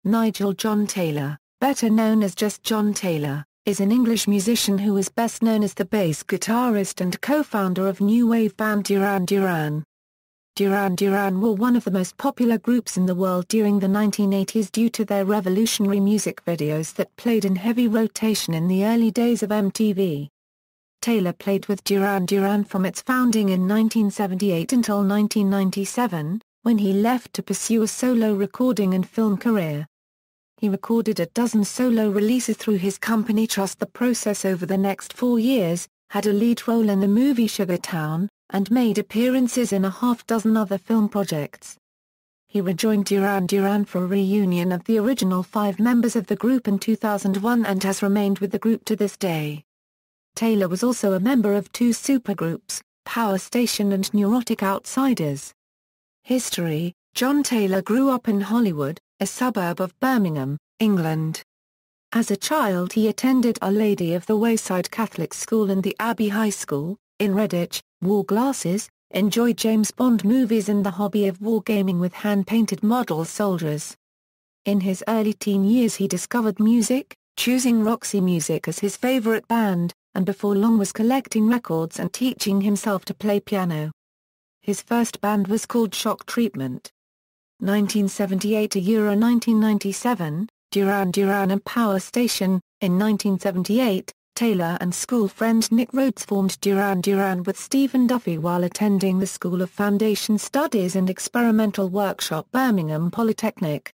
Nigel John Taylor, better known as just John Taylor, is an English musician who is best known as the bass guitarist and co-founder of new wave band Duran Duran. Duran Duran were one of the most popular groups in the world during the 1980s due to their revolutionary music videos that played in heavy rotation in the early days of MTV. Taylor played with Duran Duran from its founding in 1978 until 1997, when he left to pursue a solo recording and film career. He recorded a dozen solo releases through his company Trust the Process over the next 4 years, had a lead role in the movie Sugar Town, and made appearances in a half-dozen other film projects. He rejoined Duran Duran for a reunion of the original 5 members of the group in 2001 and has remained with the group to this day. Taylor was also a member of 2 supergroups, Power Station and Neurotic Outsiders. History: John Taylor grew up in Hollywood, a suburb of Birmingham, England. As a child he attended Our Lady of the Wayside Catholic School and the Abbey High School, in Redditch, wore glasses, enjoyed James Bond movies and the hobby of wargaming with hand-painted model soldiers. In his early teen years he discovered music, choosing Roxy Music as his favorite band, and before long was collecting records and teaching himself to play piano. His first band was called Shock Treatment. 1978 to 1997, Duran Duran and Power Station. In 1978, Taylor and school friend Nick Rhodes formed Duran Duran with Stephen Duffy while attending the School of Foundation Studies and Experimental Workshop Birmingham Polytechnic.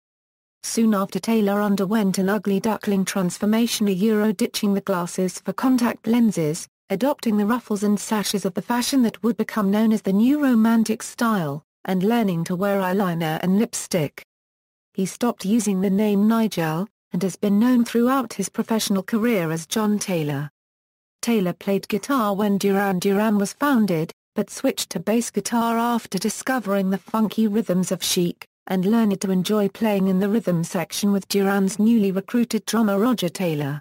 Soon after Taylor underwent an ugly duckling transformation, ditching the glasses for contact lenses, adopting the ruffles and sashes of the fashion that would become known as the New Romantic style, and learning to wear eyeliner and lipstick. He stopped using the name Nigel, and has been known throughout his professional career as John Taylor. Taylor played guitar when Duran Duran was founded, but switched to bass guitar after discovering the funky rhythms of Chic, and learned to enjoy playing in the rhythm section with Duran's newly recruited drummer Roger Taylor.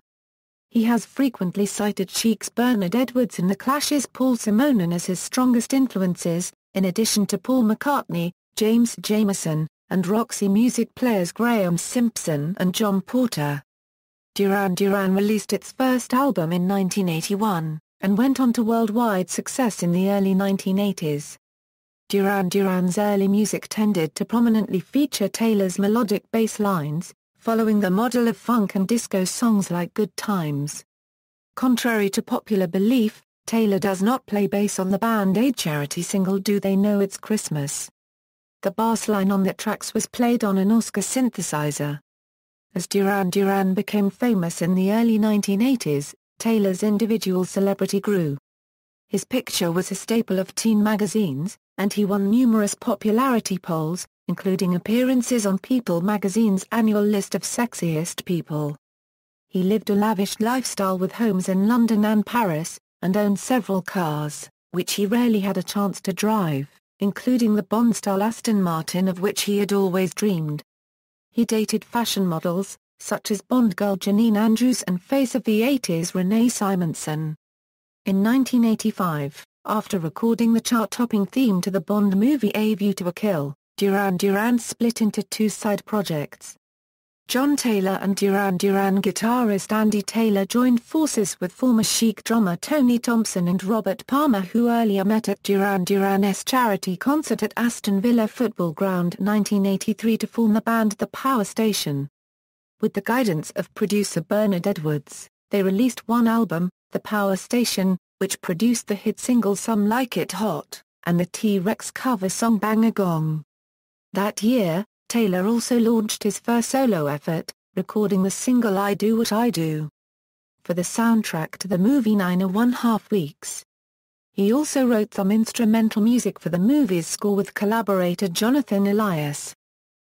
He has frequently cited Chic's Bernard Edwards and The Clash's Paul Simonon as his strongest influences, in addition to Paul McCartney, James Jamerson, and Roxy Music players Graham Simpson and John Porter. Duran Duran released its first album in 1981, and went on to worldwide success in the early 1980s. Duran Duran's early music tended to prominently feature Taylor's melodic bass lines, following the model of funk and disco songs like Good Times. Contrary to popular belief, Taylor does not play bass on the Band Aid charity single Do They Know It's Christmas. The bass line on that tracks was played on an Oscar synthesizer. As Duran Duran became famous in the early 1980s, Taylor's individual celebrity grew. His picture was a staple of teen magazines, and he won numerous popularity polls, including appearances on People magazine's annual list of sexiest people. He lived a lavish lifestyle with homes in London and Paris, and owned several cars, which he rarely had a chance to drive, including the Bond-style Aston Martin of which he had always dreamed. He dated fashion models, such as Bond girl Janine Andrews and face of the 80s Renee Simonson. In 1985, after recording the chart-topping theme to the Bond movie A View to a Kill, Duran Duran split into 2 side projects. John Taylor and Duran Duran guitarist Andy Taylor joined forces with former Chic drummer Tony Thompson and Robert Palmer, who earlier met at Duran Duran's charity concert at Aston Villa Football Ground 1983 to form the band The Power Station. With the guidance of producer Bernard Edwards, they released one album, The Power Station, which produced the hit single Some Like It Hot, and the T-Rex cover song Bang a Gong. That year, Taylor also launched his first solo effort, recording the single I Do What I Do for the soundtrack to the movie 9½ Weeks. He also wrote some instrumental music for the movie's score with collaborator Jonathan Elias.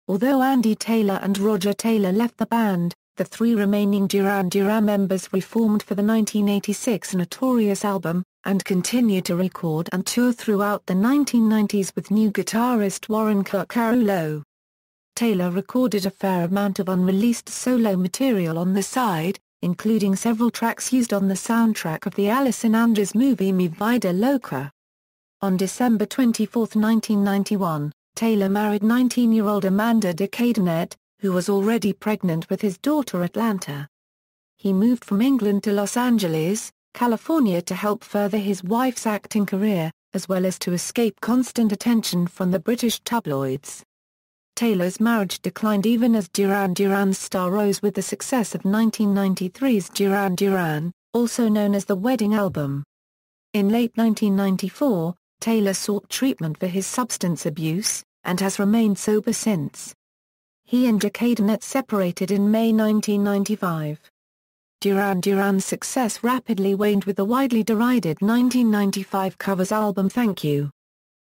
Although Andy Taylor and Roger Taylor left the band, the 3 remaining Duran Duran members reformed for the 1986 Notorious album, and continued to record and tour throughout the 1990s with new guitarist Warren Carcarulo. Taylor recorded a fair amount of unreleased solo material on the side, including several tracks used on the soundtrack of the Alison Andrews movie Mi Vida Loca. On December 24, 1991, Taylor married 19-year-old Amanda de Cadenet, who was already pregnant with his daughter Atlanta. He moved from England to Los Angeles, California to help further his wife's acting career, as well as to escape constant attention from the British tabloids. Taylor's marriage declined even as Duran Duran's star rose with the success of 1993's Duran Duran, also known as the wedding album. In late 1994, Taylor sought treatment for his substance abuse, and has remained sober since. He and Decade separated in May 1995. Duran Duran's success rapidly waned with the widely derided 1995 covers album Thank You.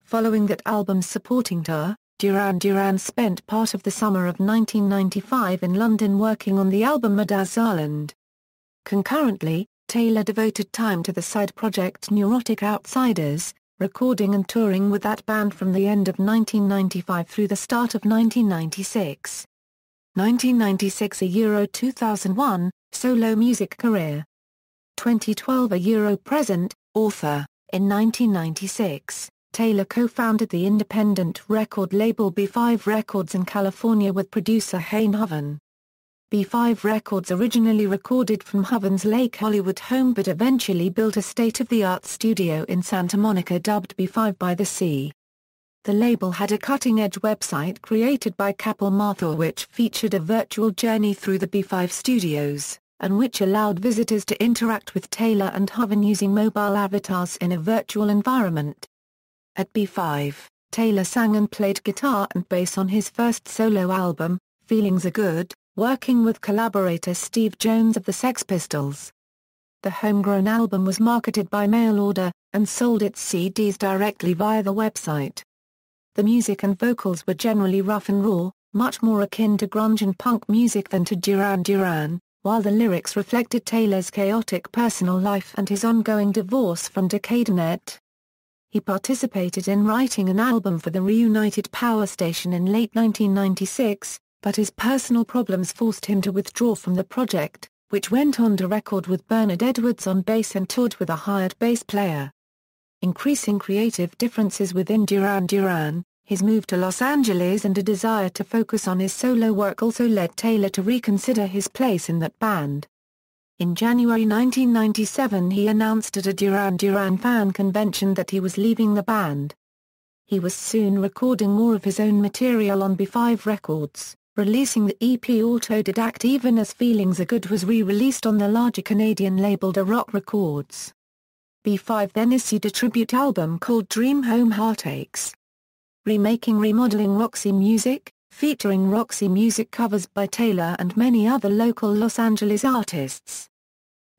Following that album's supporting tour, Duran Duran spent part of the summer of 1995 in London working on the album Madazaland. Concurrently, Taylor devoted time to the side project Neurotic Outsiders, recording and touring with that band from the end of 1995 through the start of 1996. 1996 a Euro 2001, solo music career. 2012 a Euro present, author. In 1996, Taylor co-founded the independent record label B5 Records in California with producer Hein Hoven. B5 Records originally recorded from Hoven's Lake Hollywood home but eventually built a state-of-the-art studio in Santa Monica dubbed B5 by the Sea. The label had a cutting-edge website created by Kapil Mathur which featured a virtual journey through the B5 studios, and which allowed visitors to interact with Taylor and Hoven using mobile avatars in a virtual environment. At B5, Taylor sang and played guitar and bass on his first solo album, Feelings Are Good, working with collaborator Steve Jones of the Sex Pistols. The homegrown album was marketed by mail order, and sold its CDs directly via the website. The music and vocals were generally rough and raw, much more akin to grunge and punk music than to Duran Duran, while the lyrics reflected Taylor's chaotic personal life and his ongoing divorce from Decade. He participated in writing an album for the reunited Power Station in late 1996, but his personal problems forced him to withdraw from the project, which went on to record with Bernard Edwards on bass and toured with a hired bass player. Increasing creative differences within Duran Duran, his move to Los Angeles and a desire to focus on his solo work also led Taylor to reconsider his place in that band. In January 1997 he announced at a Duran Duran fan convention that he was leaving the band. He was soon recording more of his own material on B5 Records, releasing the EP Autodidact even as Feelings Are Good was re-released on the larger Canadian label The Rock Records. B5 then issued a tribute album called Dream Home Heartaches. Remodeling Roxy Music, featuring Roxy Music covers by Taylor and many other local Los Angeles artists.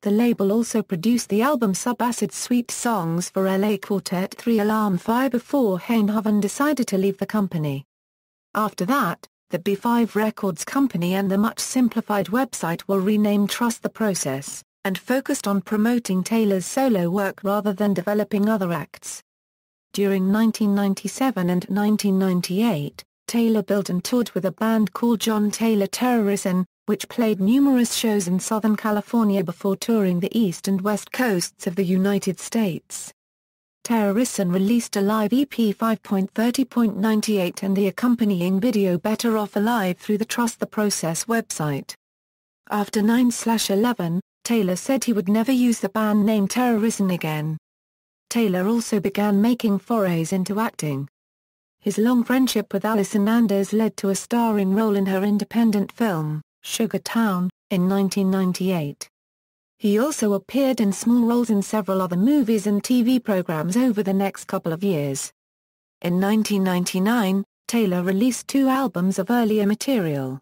The label also produced the album Subacid Sweet Songs for LA Quartet 3 Alarm Fire before Hein Hoven decided to leave the company. After that, the B5 Records company and the much simplified website were renamed Trust the Process, and focused on promoting Taylor's solo work rather than developing other acts. During 1997 and 1998, Taylor built and toured with a band called John Taylor Terrorism, which played numerous shows in Southern California before touring the east and west coasts of the United States. Terrorism released a live EP 5.30.98 and the accompanying video Better Off Alive through the Trust the Process website. After 9/11, Taylor said he would never use the band name Terrorism again. Taylor also began making forays into acting. His long friendship with Alison Anders led to a starring role in her independent film, Sugar Town, in 1998. He also appeared in small roles in several other movies and TV programs over the next couple of years. In 1999, Taylor released 2 albums of earlier material.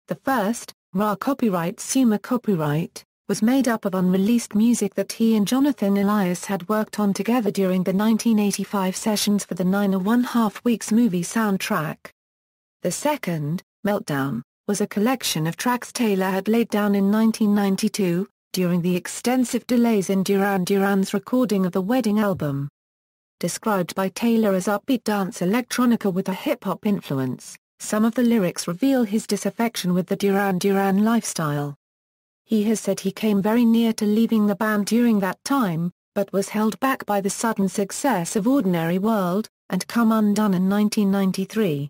The first, Ra Copyright Summa Copyright, was made up of unreleased music that he and Jonathan Elias had worked on together during the 1985 sessions for the 9½ Weeks movie soundtrack. The second, Meltdown, was a collection of tracks Taylor had laid down in 1992, during the extensive delays in Duran Duran's recording of the wedding album. Described by Taylor as upbeat dance electronica with a hip-hop influence, some of the lyrics reveal his disaffection with the Duran Duran lifestyle. He has said he came very near to leaving the band during that time, but was held back by the sudden success of Ordinary World, and Come Undone in 1993.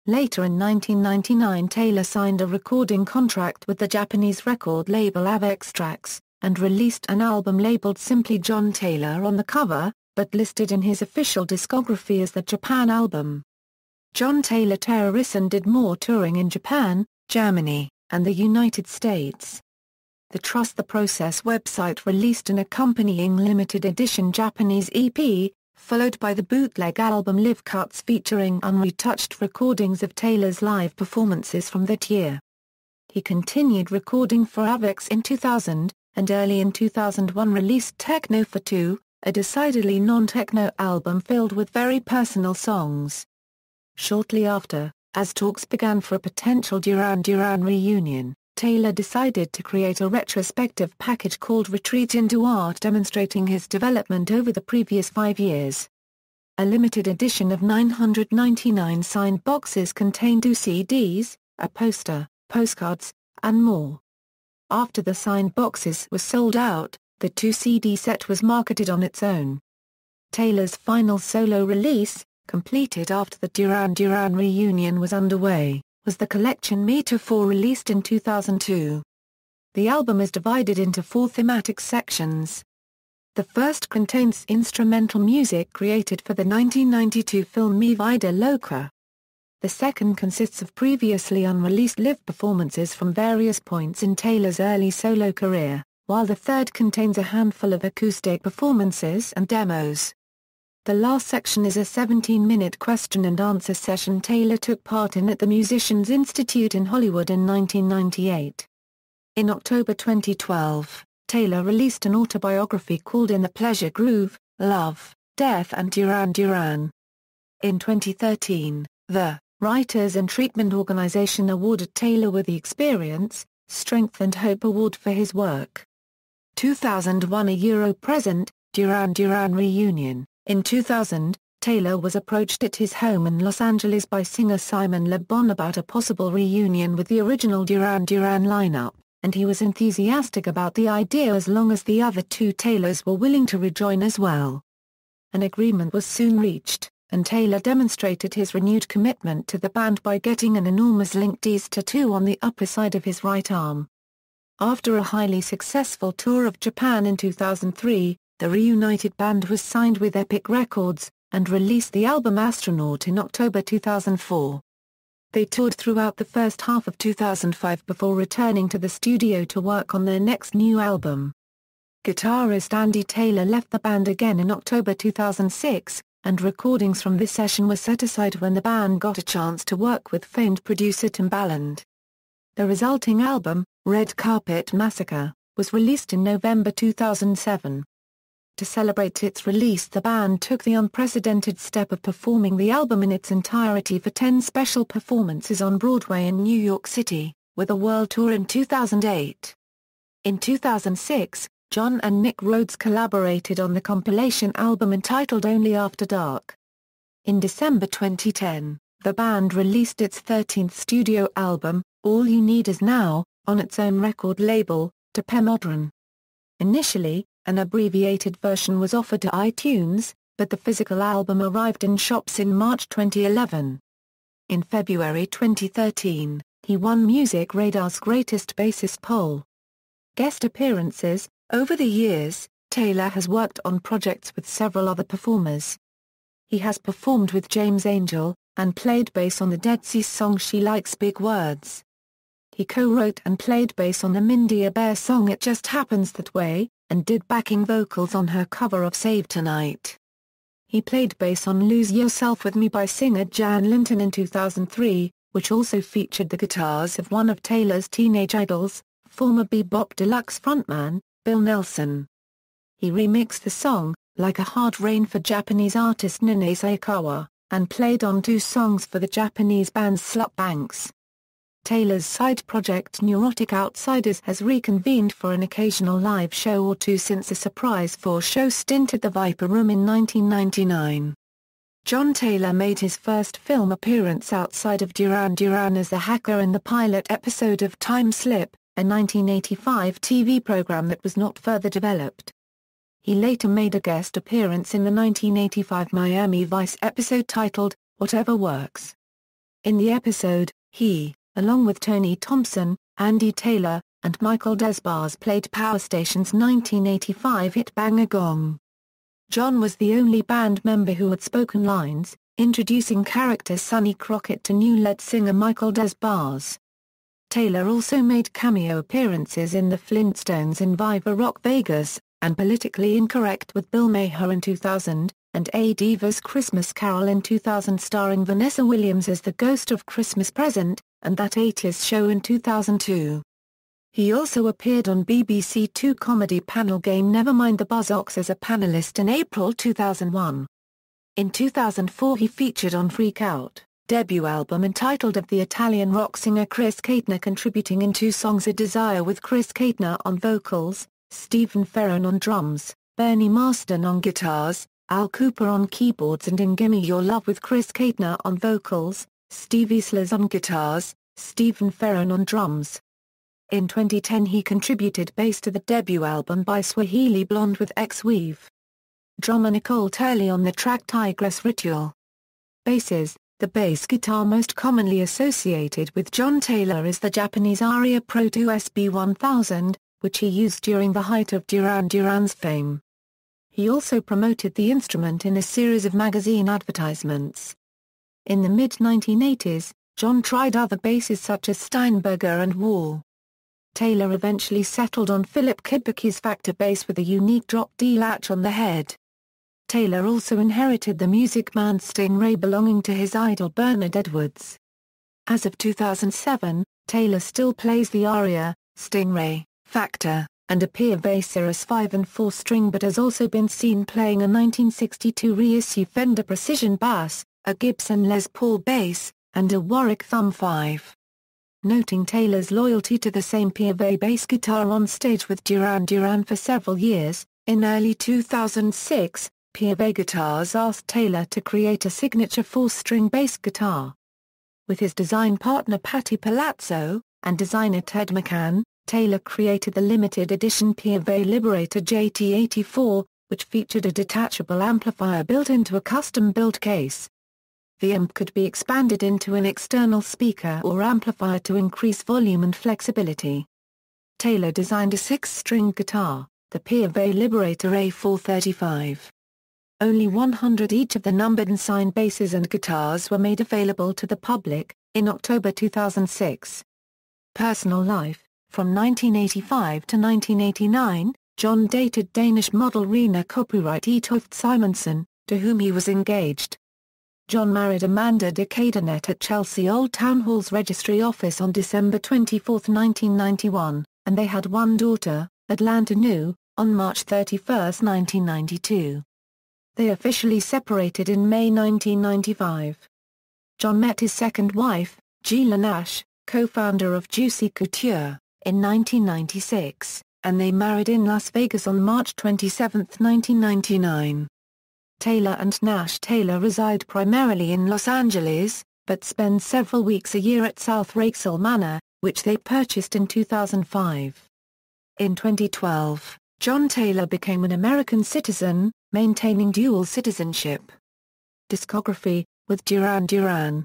Later in 1999 Taylor signed a recording contract with the Japanese record label Avex Trax, and released an album labeled simply John Taylor on the cover, but listed in his official discography as the Japan album. John Taylor and did more touring in Japan, Germany, and the United States. The Trust the Process website released an accompanying limited edition Japanese EP, followed by the bootleg album Live Cuts featuring unretouched recordings of Taylor's live performances from that year. He continued recording for Avex in 2000, and early in 2001 released Techno for Two, a decidedly non-techno album filled with very personal songs. Shortly after, as talks began for a potential Duran Duran reunion, Taylor decided to create a retrospective package called Retreat into Art demonstrating his development over the previous 5 years. A limited edition of 999 signed boxes contained 2 CDs, a poster, postcards, and more. After the signed boxes were sold out, the 2-CD set was marketed on its own. Taylor's final solo release, completed after the Duran Duran reunion was underway, was the collection Meter 4 released in 2002. The album is divided into 4 thematic sections. The first contains instrumental music created for the 1992 film Mi Vida Loca. The second consists of previously unreleased live performances from various points in Taylor's early solo career, while the third contains a handful of acoustic performances and demos. The last section is a 17-minute question-and-answer session Taylor took part in at the Musicians Institute in Hollywood in 1998. In October 2012, Taylor released an autobiography called In the Pleasure Groove, Love, Death and Duran Duran. In 2013, the Writers and Treatment Organization awarded Taylor with the Experience, Strength and Hope Award for his work. 2001 A Present, Duran Duran Reunion. In 2000, Taylor was approached at his home in Los Angeles by singer Simon Le Bon about a possible reunion with the original Duran Duran lineup, and he was enthusiastic about the idea as long as the other 2 Taylors were willing to rejoin as well. An agreement was soon reached, and Taylor demonstrated his renewed commitment to the band by getting an enormous Link D's tattoo on the upper side of his right arm. After a highly successful tour of Japan in 2003, the reunited band was signed with Epic Records, and released the album Astronaut in October 2004. They toured throughout the first half of 2005 before returning to the studio to work on their next new album. Guitarist Andy Taylor left the band again in October 2006, and recordings from this session were set aside when the band got a chance to work with famed producer Timbaland. The resulting album, Red Carpet Massacre, was released in November 2007. To celebrate its release, the band took the unprecedented step of performing the album in its entirety for 10 special performances on Broadway in New York City, with a world tour in 2008. In 2006, John and Nick Rhodes collaborated on the compilation album entitled Only After Dark. In December 2010, the band released its 13th studio album, All You Need Is Now, on its own record label, Modern. Initially, an abbreviated version was offered to iTunes, but the physical album arrived in shops in March 2011. In February 2013, he won Music Radar's Greatest Bassist poll. Guest appearances. Over the years, Taylor has worked on projects with several other performers. He has performed with James Angel, and played bass on the Dead Sea song She Likes Big Words. He co-wrote and played bass on the Mindy Bear song It Just Happens That Way, and did backing vocals on her cover of Save Tonight. He played bass on Lose Yourself With Me by singer Jan Linton in 2003, which also featured the guitars of one of Taylor's teenage idols, former Bebop Deluxe frontman, Bill Nelson. He remixed the song, Like a Hard Rain for Japanese artist Nene Saikawa, and played on 2 songs for the Japanese band Slut Banks. Taylor's side project Neurotic Outsiders has reconvened for an occasional live show or 2 since a surprise 4-show stint at the Viper Room in 1999. John Taylor made his first film appearance outside of Duran Duran as the hacker in the pilot episode of Time Slip, a 1985 TV program that was not further developed. He later made a guest appearance in the 1985 Miami Vice episode titled, Whatever Works. In the episode, he, along with Tony Thompson, Andy Taylor, and Michael Desbars played Power Station's 1985 hit Bang a Gong. John was the only band member who had spoken lines, introducing character Sonny Crockett to new lead singer Michael Desbars. Taylor also made cameo appearances in The Flintstones in Viva Rock Vegas, and Politically Incorrect with Bill Maher in 2000, and A Diva's Christmas Carol in 2000 starring Vanessa Williams as the Ghost of Christmas Present, and That 80s Show in 2002. He also appeared on BBC Two comedy panel game Nevermind the Buzzcocks as a panelist in April 2001. In 2004 he featured on Freak Out, debut album entitled of the Italian rock singer Chris Caitner, contributing in 2 songs: A Desire with Chris Caitner on vocals, Stephen Ferron on drums, Bernie Marsden on guitars, Al Cooper on keyboards, and In Gimme Your Love with Chris Caitner on vocals, Steve Easlers on guitars, Stephen Ferron on drums. In 2010 he contributed bass to the debut album by Swahili Blonde with X-Weave. Drummer Nicole Turley on the track Tigress Ritual. Basses. The bass guitar most commonly associated with John Taylor is the Japanese Aria Pro 2 SB1000, which he used during the height of Duran Duran's fame. He also promoted the instrument in a series of magazine advertisements. In the mid-1980s, John tried other basses such as Steinberger and Wall. Taylor eventually settled on Philip Kibbeke's Factor bass with a unique drop D latch on the head. Taylor also inherited the Music Man Stingray belonging to his idol Bernard Edwards. As of 2007, Taylor still plays the Aria, Stingray, Factor, and a Peer Bass 5 and 4 string, but has also been seen playing a 1962 reissue Fender Precision bass, a Gibson Les Paul bass, and a Warwick Thumb 5. Noting Taylor's loyalty to the same Peer bass guitar on stage with Duran Duran for several years, in early 2006, Peer Guitars asked Taylor to create a signature 4-string bass guitar. With his design partner Patti Palazzo, and designer Ted McCann, Taylor created the limited edition Peer Liberator JT84, which featured a detachable amplifier built into a custom-built case. The amp could be expanded into an external speaker or amplifier to increase volume and flexibility. Taylor designed a 6-string guitar, the Peer Liberator A435. Only 100 each of the numbered and signed basses and guitars were made available to the public, in October 2006. Personal life. From 1985 to 1989, John dated Danish model Rena Copyright Etoft Simonsen, to whom he was engaged. John married Amanda de Cadenet at Chelsea Old Town Hall's registry office on December 24, 1991, and they had one daughter, Atlanta New, on March 31, 1992. They officially separated in May 1995. John met his second wife, Gila Nash, co-founder of Juicy Couture, in 1996, and they married in Las Vegas on March 27, 1999. Taylor and Nash Taylor reside primarily in Los Angeles, but spend several weeks a year at South Wraxall Manor, which they purchased in 2005. In 2012, John Taylor became an American citizen, maintaining dual citizenship. Discography, with Duran Duran.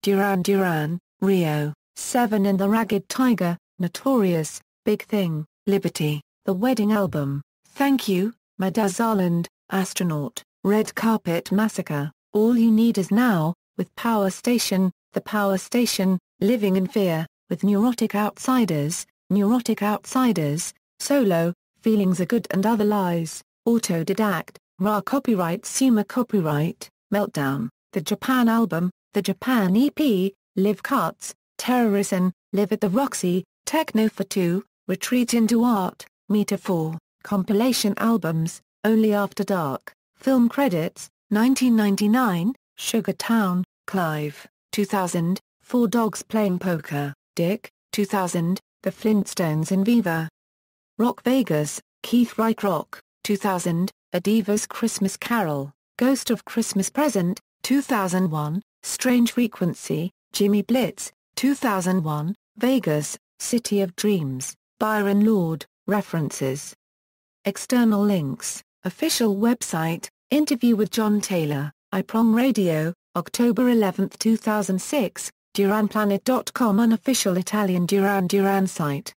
Duran Duran, Rio, 7 in the Ragged Tiger, Notorious, Big Thing, Liberty, The Wedding Album, Thank You, Madazaland, Astronaut, Red Carpet Massacre, All You Need Is Now, with Power Station, The Power Station, Living in Fear, with Neurotic Outsiders, Solo, Feelings Are Good and Other Lies, Autodidact, Ra Copyright Suma Copyright, Meltdown, The Japan Album, The Japan EP, Live Cuts, Terrorism, Live at the Roxy, Techno for Two, Retreat into Art, Meter 4, compilation albums, Only After Dark, film credits, 1999, Sugar Town, Clive, 2000, Four Dogs Playing Poker, Dick, 2000, The Flintstones in Viva Rock Vegas, Keith Reich Rock, 2000, A Diva's Christmas Carol, Ghost of Christmas Present, 2001, Strange Frequency, Jimmy Blitz, 2001, Vegas, City of Dreams, Byron Lord, references. External links, official website, interview with John Taylor, iProng Radio, October 11, 2006, DuranPlanet.com unofficial Italian Duran Duran site.